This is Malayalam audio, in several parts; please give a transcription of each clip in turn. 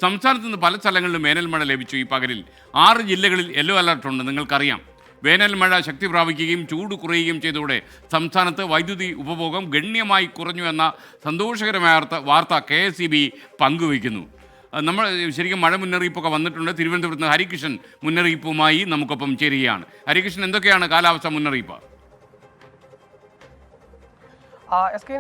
സംസ്ഥാനത്ത് നിന്ന് പല സ്ഥലങ്ങളിലും വേനൽ മഴ ലഭിച്ചു. ഈ പകലിൽ 6 ജില്ലകളിൽ യെല്ലോ അലർട്ടുണ്ട്. നിങ്ങൾക്കറിയാം, വേനൽ മഴ ശക്തി പ്രാപിക്കുകയും ചൂട് കുറയുകയും ചെയ്തതോടെ സംസ്ഥാനത്ത് വൈദ്യുതി ഉപഭോഗം ഗണ്യമായി കുറഞ്ഞു എന്ന സന്തോഷകരമായ വാർത്ത KSEB പങ്കുവയ്ക്കുന്നു. നമ്മൾ ശരിക്കും മഴ മുന്നറിയിപ്പൊക്കെ വന്നിട്ടുണ്ട്. തിരുവനന്തപുരത്ത് നിന്ന് ഹരികൃഷ്ണൻ മുന്നറിയിപ്പുമായി നമുക്കൊപ്പം ചേരുകയാണ്. ഹരികൃഷ്ണൻ, എന്തൊക്കെയാണ് കാലാവസ്ഥ മുന്നറിയിപ്പ്?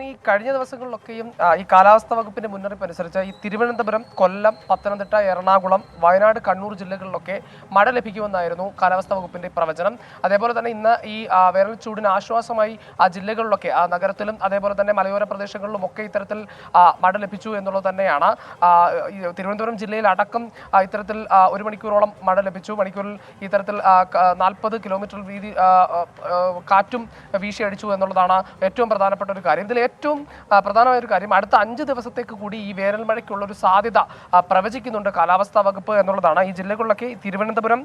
ഈ കഴിഞ്ഞ ദിവസങ്ങളിലൊക്കെയും ഈ കാലാവസ്ഥാ വകുപ്പിന്റെ മുന്നറിയിപ്പ് അനുസരിച്ച് ഈ തിരുവനന്തപുരം, കൊല്ലം, പത്തനംതിട്ട, എറണാകുളം, വയനാട്, കണ്ണൂർ ജില്ലകളിലൊക്കെ മഴ ലഭിക്കുമെന്നായിരുന്നു കാലാവസ്ഥാ വകുപ്പിന്റെ പ്രവചനം. അതേപോലെ തന്നെ ഇന്ന് ഈ വേനൽ ചൂടിന് ആശ്വാസമായി ആ ജില്ലകളിലൊക്കെ, ആ നഗരത്തിലും അതേപോലെ തന്നെ മലയോര പ്രദേശങ്ങളിലും ഒക്കെ ഇത്തരത്തിൽ മഴ ലഭിച്ചു എന്നുള്ളത് തന്നെയാണ്. തിരുവനന്തപുരം ജില്ലയിൽ അടക്കം ഇത്തരത്തിൽ 1 മണിക്കൂറോളം മഴ ലഭിച്ചു. മണിക്കൂറിൽ ഇത്തരത്തിൽ 40 കിലോമീറ്റർ വീതി കാറ്റും വീശിയടിച്ചു എന്നുള്ളതാണ് ഏറ്റവും പ്രധാനപ്പെട്ട ഒരു കാര്യം. ഇതിൽ ഏറ്റവും പ്രധാനമായ ഒരു കാര്യം, അടുത്ത 5 ദിവസത്തേക്ക് കൂടി ഈ വേനൽ മഴയ്ക്കുള്ള ഒരു സാധ്യത പ്രവചിക്കുന്നുണ്ട് കാലാവസ്ഥാ വകുപ്പ് എന്നുള്ളതാണ്. ഈ ജില്ലകളിലൊക്കെ തിരുവനന്തപുരം,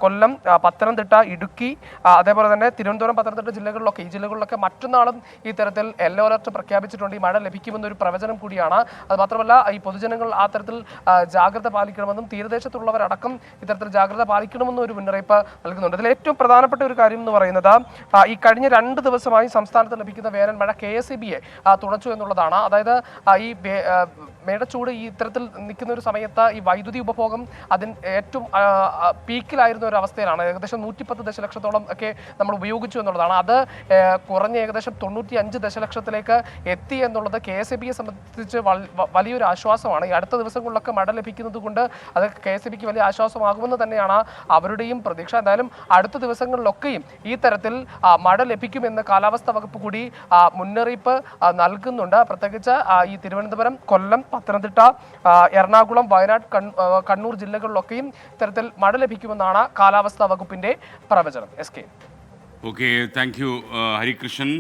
കൊല്ലം, പത്തനംതിട്ട, ഇടുക്കി, അതേപോലെ തന്നെ തിരുവനന്തപുരം, പത്തനംതിട്ട ജില്ലകളിലൊക്കെ ഈ ജില്ലകളിലൊക്കെ മറ്റന്നാളും ഈ തരത്തിൽ യെല്ലോ അലർട്ട് പ്രഖ്യാപിച്ചിട്ടുണ്ട്. ഈ മഴ ലഭിക്കുമെന്നൊരു പ്രവചനം കൂടിയാണ്. അത് മാത്രമല്ല, ഈ പൊതുജനങ്ങൾ ആ തരത്തിൽ ജാഗ്രത പാലിക്കണമെന്നും തീരദേശത്തുള്ളവരടക്കം ഇത്തരത്തിൽ ജാഗ്രത പാലിക്കണമെന്നും ഒരു മുന്നറിയിപ്പ് നൽകുന്നുണ്ട്. ഇതിൽ ഏറ്റവും പ്രധാനപ്പെട്ട ഒരു കാര്യം എന്ന് പറയുന്നത്, ഈ കഴിഞ്ഞ 2 ദിവസമായി സംസ്ഥാനത്ത് ലഭിക്കുന്ന വേനൽ മഴ KSEBയെ തുണച്ചു എന്നുള്ളതാണ്. അതായത് ഈ മേടച്ചൂട് ഈ ഇത്തരത്തിൽ നിൽക്കുന്ന ഒരു സമയത്ത് ഈ വൈദ്യുതി ഉപഭോഗം അതിന് ഏറ്റവും പീക്കിലായിരുന്ന ഒരു അവസ്ഥയിലാണ്. ഏകദേശം 110 ദശലക്ഷത്തോളം ഒക്കെ നമ്മൾ ഉപയോഗിച്ചു എന്നുള്ളതാണ്. അത് കുറഞ്ഞ ഏകദേശം 95 ദശലക്ഷത്തിലേക്ക് എത്തി എന്നുള്ളത് KSEBയെ സംബന്ധിച്ച് വലിയൊരു ആശ്വാസമാണ്. ഈ അടുത്ത ദിവസങ്ങളിലൊക്കെ മഴ ലഭിക്കുന്നത് കൊണ്ട് അത് KSEBയ്ക്ക് വലിയ ആശ്വാസമാകുമെന്ന് തന്നെയാണ് അവരുടെയും പ്രതീക്ഷ. എന്തായാലും അടുത്ത ദിവസങ്ങളിലൊക്കെയും ഈ തരത്തിൽ മഴ ലഭിക്കുമെന്ന് കാലാവസ്ഥാ വകുപ്പ് കൂടി മുന്നറിയിപ്പ് നൽകുന്നുണ്ട്. പ്രത്യേകിച്ച് ഈ തിരുവനന്തപുരം, കൊല്ലം, പത്തനംതിട്ട, എറണാകുളം, വയനാട്, കണ്ണൂർ ജില്ലകളിലൊക്കെയും ഇത്തരത്തിൽ മഴ ലഭിക്കുമെന്നാണ് കാലാവസ്ഥാ വകുപ്പിന്റെ പ്രവചനം. SK. Okay, thank you Harikrishnan.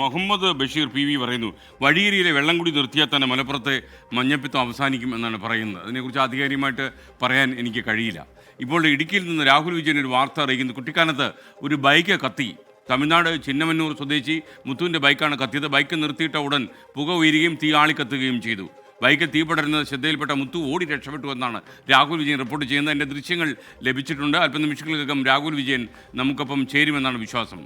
Muhammad Basheer PV പറയുന്നു, വഴിയരിയിലെ വെള്ളം കൂടി നിർത്തിയാൽ തന്നെ മലപ്പുറത്തെ മഞ്ഞപ്പിത്തം അവസാനിക്കും എന്നാണ് പറയുന്നത്. അതിനെക്കുറിച്ച് ആധികാരികമായിട്ട് പറയാൻ എനിക്ക് കഴിയില്ല. ഇപ്പോൾ ഇടുക്കിയിൽ നിന്ന് രാഹുൽ വിജയൻ ഒരു വാർത്ത അറിയിക്കുന്നു. കുട്ടിക്കാനത്ത് ഒരു ബൈക്ക് കത്തി. തമിഴ്നാട് ചിന്നമന്നൂർ സ്വദേശി മുത്തുവിൻ്റെ ബൈക്കാണ് കത്തിയത്. ബൈക്ക് നിർത്തിയിട്ട ഉടൻ പുക ഉയരുകയും തീ ആളിക്കത്തുകയും ചെയ്തു. ബൈക്ക് തീ പടരുന്നത് ശ്രദ്ധയിൽപ്പെട്ട മുത്തു ഓടി രക്ഷപ്പെട്ടു എന്നാണ് രാഹുൽ വിജയൻ റിപ്പോർട്ട് ചെയ്യുന്നത്. എൻ്റെ ദൃശ്യങ്ങൾ ലഭിച്ചിട്ടുണ്ട്. അല്പനിമിഷങ്ങൾക്കകം രാഹുൽ വിജയൻ നമുക്കൊപ്പം ചേരുമെന്നാണ് വിശ്വാസം.